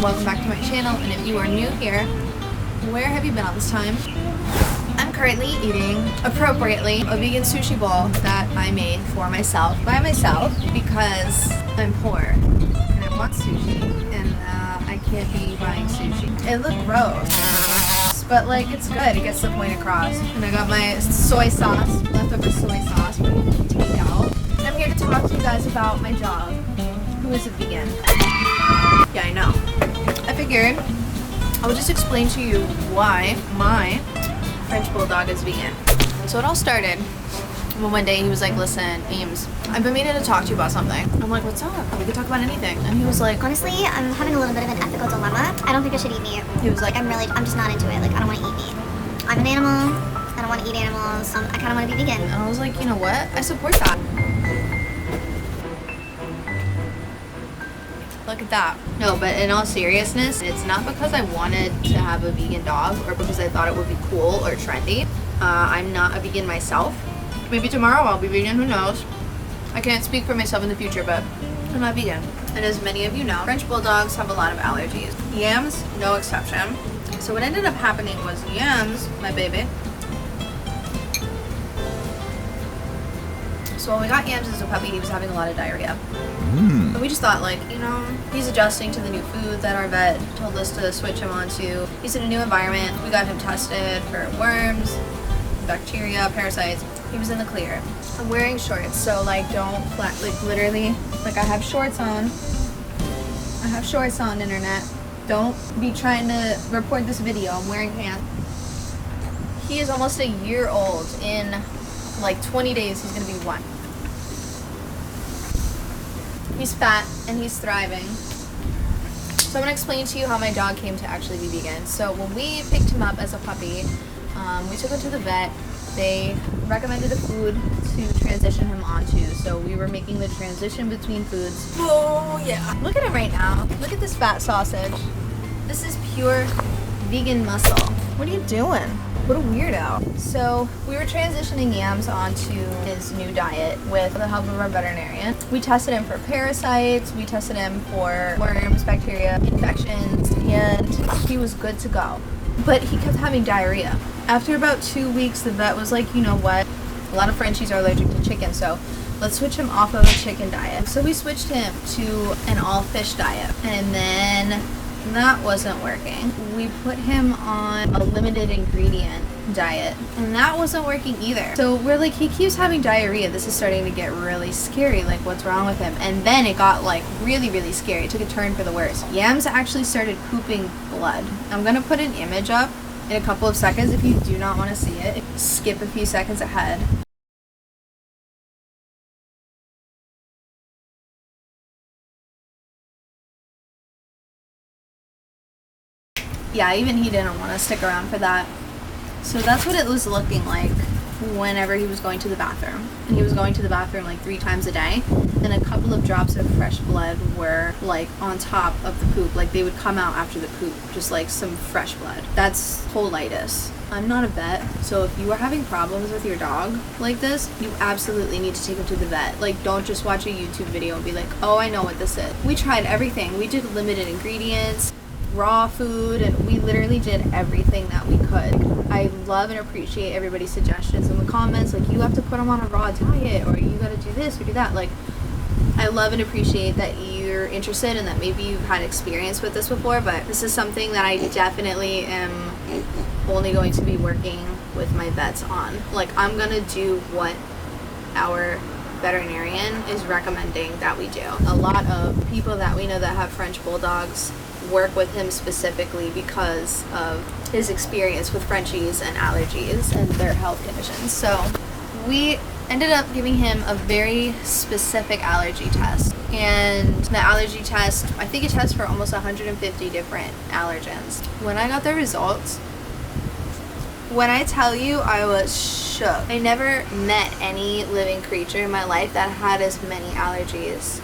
and welcome back to my channel. And if you are new here, where have you been all this time? I'm currently eating, appropriately, a vegan sushi bowl that I made for myself, by myself, because I'm poor and I want sushi and I can't be buying sushi. It looked gross, but like it's good, it gets the point across. And I got my soy sauce, leftover soy sauce for takeout. I'm here to talk to you guys about my dog, who is a vegan. Yeah, I know. I figured I would just explain to you why my French Bulldog is vegan. So it all started when one day he was like, listen, Ames, I've been meaning to talk to you about something. I'm like, what's up? We could talk about anything. And he was like, honestly, I'm having a little bit of an ethical dilemma. I don't think I should eat meat. He was like, I'm just not into it. Like, I don't want to eat meat. I'm an animal. I don't want to eat animals. I kind of want to be vegan. and I was like, you know what? I support that. Look at that. No, but in all seriousness, it's not because I wanted to have a vegan dog or because I thought it would be cool or trendy. I'm not a vegan myself. Maybe tomorrow I'll be vegan, who knows? I can't speak for myself in the future, but I'm not vegan. And as many of you know, French Bulldogs have a lot of allergies. Yams, no exception. So what ended up happening was Yams, my baby. So when we got Yams as a puppy, he was having a lot of diarrhea. And we just thought, like, you know, he's adjusting to the new food that our vet told us to switch him onto. He's in a new environment. We got him tested for worms, bacteria, parasites. He was in the clear. I'm wearing shorts, so like don't like literally, like I have shorts on. I have shorts on, internet. Don't be trying to report this video. I'm wearing pants. He is almost a year old. In like 20 days, he's gonna be 1. He's fat and he's thriving. So I'm gonna explain to you how my dog came to actually be vegan. So when we picked him up as a puppy, we took him to the vet. They recommended a food to transition him onto. So we were making the transition between foods. Oh yeah. Look at him right now. Look at this fat sausage. This is pure vegan muscle. What are you doing? What a weirdo. So we were transitioning Yams onto his new diet with the help of our veterinarian. We tested him for parasites, we tested him for worms, bacteria, infections, and he was good to go. But he kept having diarrhea. After about 2 weeks, the vet was like, you know what? A lot of Frenchies are allergic to chicken, so let's switch him off of a chicken diet. So we switched him to an all fish diet. And then that wasn't working. We put him on a limited ingredient diet and that wasn't working either. So we're like, he keeps having diarrhea. This is starting to get really scary. Like, what's wrong with him? And then it got like really, really scary. It took a turn for the worse. Yams actually started pooping blood. I'm gonna put an image up in a couple of seconds. If you do not want to see it, skip a few seconds ahead. Yeah, even he didn't want to stick around for that. So that's what it was looking like whenever he was going to the bathroom. And he was going to the bathroom like 3 times a day. And a couple of drops of fresh blood were like on top of the poop. Like they would come out after the poop, just like some fresh blood. That's colitis. I'm not a vet, so if you are having problems with your dog like this, you absolutely need to take him to the vet. Like, don't just watch a YouTube video and be like, oh, I know what this is. We tried everything. We did limited ingredients, raw food, and we literally did everything that we could. I love and appreciate everybody's suggestions in the comments, like, you have to put them on a raw diet, or you gotta do this or do that. Like, I love and appreciate that you're interested and that maybe you've had experience with this before, but this is something that I definitely am only going to be working with my vets on. Like, I'm gonna do what our veterinarian is recommending that we do. A lot of people that we know that have French Bulldogs work with him specifically because of his experience with Frenchies and allergies and their health conditions. So we ended up giving him a very specific allergy test. And the allergy test, I think it tests for almost 150 different allergens. When I got the results, when I tell you, I was shook. I never met any living creature in my life that had as many allergies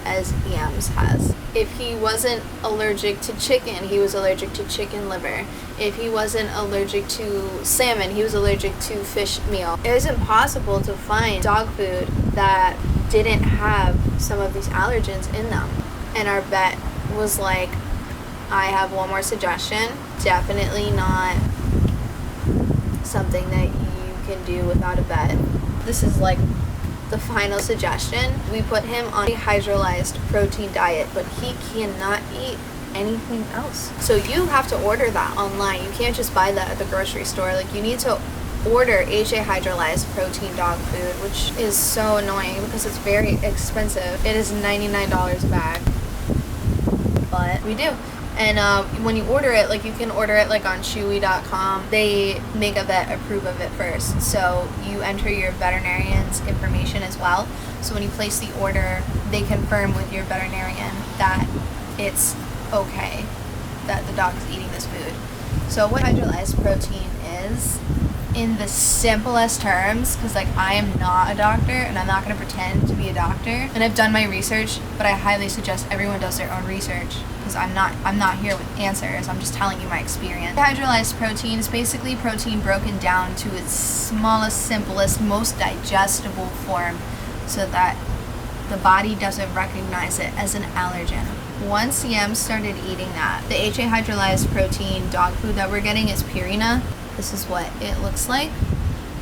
as Yams has. If he wasn't allergic to chicken, he was allergic to chicken liver. If he wasn't allergic to salmon, he was allergic to fish meal. It was impossible to find dog food that didn't have some of these allergens in them. And our vet was like, I have one more suggestion. Definitely not something that you can do without a vet. This is like the final suggestion. We put him on a hydrolyzed protein diet, but he cannot eat anything else. So you have to order that online. You can't just buy that at the grocery store. Like, you need to order HA hydrolyzed protein dog food, which is so annoying because it's very expensive. It is $99 a bag, but we do. And when you order it, like, you can order it like on chewy.com. They make a vet approve of it first, so you enter your veterinarian's information as well. So when you place the order, they confirm with your veterinarian that it's okay that the dog is eating this food. So what hydrolyzed protein is, in the simplest terms, because like I am not a doctor and I'm not going to pretend to be a doctor, and I've done my research, but I highly suggest everyone does their own research, because I'm not here with answers. I'm just telling you my experience. Hydrolyzed protein is basically protein broken down to its smallest, simplest, most digestible form, so that the body doesn't recognize it as an allergen. Once Yam started eating that, the HA hydrolyzed protein dog food that we're getting is Purina. This is what it looks like.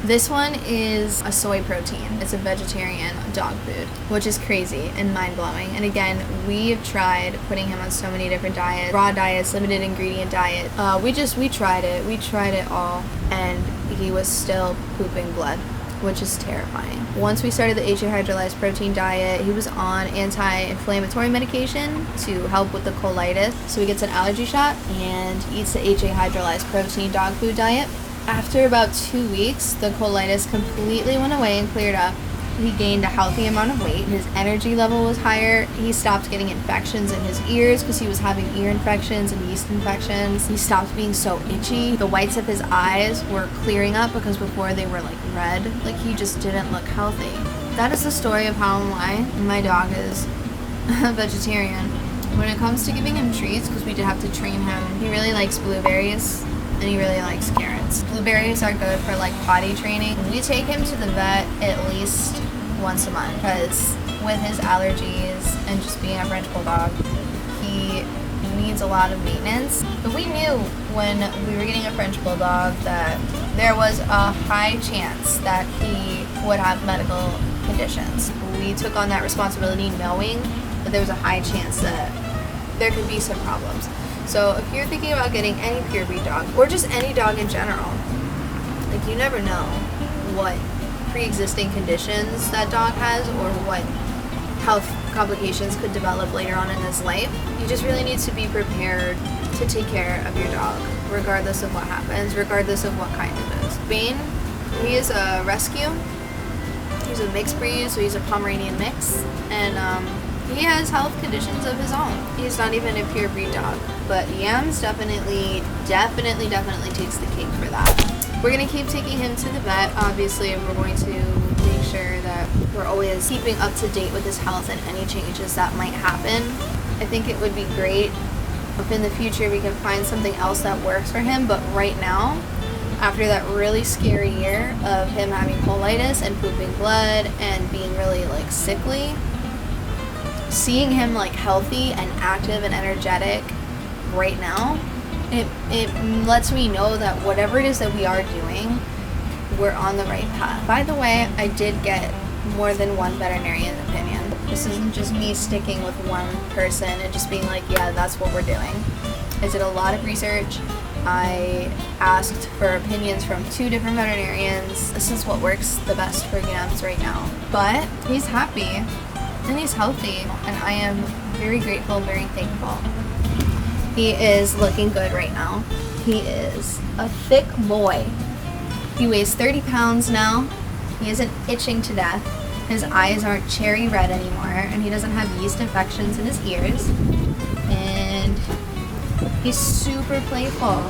This one is a soy protein. It's a vegetarian dog food, which is crazy and mind-blowing. And again, we have tried putting him on so many different diets, raw diets, limited ingredient diet. We tried it. We tried it all, and he was still pooping blood, which is terrifying. Once we started the HA hydrolyzed protein diet, he was on anti-inflammatory medication to help with the colitis. So he gets an allergy shot and eats the HA hydrolyzed protein dog food diet. After about 2 weeks, the colitis completely went away and cleared up. He gained a healthy amount of weight. His energy level was higher. He stopped getting infections in his ears because he was having ear infections and yeast infections. He stopped being so itchy. The whites of his eyes were clearing up because before they were like red. Like, he just didn't look healthy. That is the story of how and why my dog is a vegetarian. When it comes to giving him treats, because we did have to train him, he really likes blueberries and he really likes carrots. Blueberries are good for like potty training. We take him to the vet at least once a month, because with his allergies and just being a French Bulldog, he needs a lot of maintenance. But we knew when we were getting a French Bulldog that there was a high chance that he would have medical conditions. We took on that responsibility knowing that there was a high chance that there could be some problems. So if you're thinking about getting any pure breed dog, or just any dog in general, like, you never know what pre-existing conditions that dog has or what health complications could develop later on in his life. You just really need to be prepared to take care of your dog, regardless of what happens, regardless of what kind it is. Bane, he is a rescue. He's a mixed breed, so he's a Pomeranian mix, and he has health conditions of his own. He's not even a pure breed dog, but Yams definitely takes the cake for that. We're going to keep taking him to the vet, obviously, and we're going to make sure that we're always keeping up to date with his health and any changes that might happen. I think it would be great if in the future we can find something else that works for him, but right now, after that really scary year of him having colitis and pooping blood and being really like sickly, seeing him like healthy and active and energetic right now, it lets me know that whatever it is that we are doing, we're on the right path. By the way, I did get more than one veterinarian opinion. This isn't just me sticking with one person and just being like, yeah, that's what we're doing. I did a lot of research. I asked for opinions from 2 different veterinarians. This is what works the best for Yams right now. But he's happy and he's healthy, and I am very grateful, very thankful. He is looking good right now. He is a thick boy. He weighs 30 pounds now. He isn't itching to death. His eyes aren't cherry red anymore, and he doesn't have yeast infections in his ears. And he's super playful.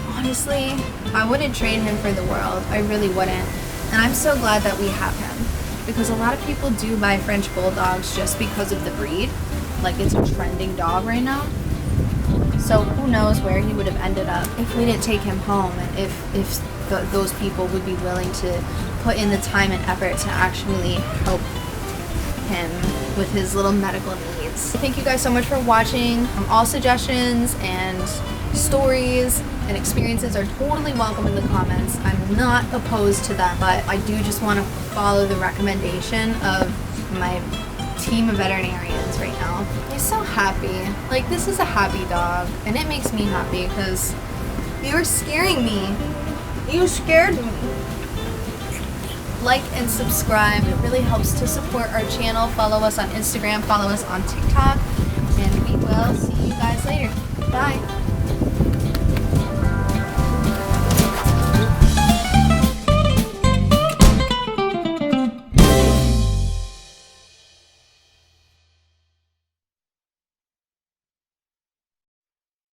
Honestly, I wouldn't trade him for the world. I really wouldn't. And I'm so glad that we have him, because a lot of people do buy French Bulldogs just because of the breed. Like, it's a trending dog right now. So who knows where he would have ended up if we didn't take him home, and if those people would be willing to put in the time and effort to actually help him with his little medical needs. is. Thank you guys so much for watching. All suggestions and stories and experiences are totally welcome in the comments. I'm not opposed to that, but I do just want to follow the recommendation of my team of veterinarians right now. He's so happy. Like, this is a happy dog, and it makes me happy because you were scaring me. You scared me. Like and subscribe. It really helps to support our channel. Follow us on Instagram, follow us on TikTok, and we will see you guys later. Bye.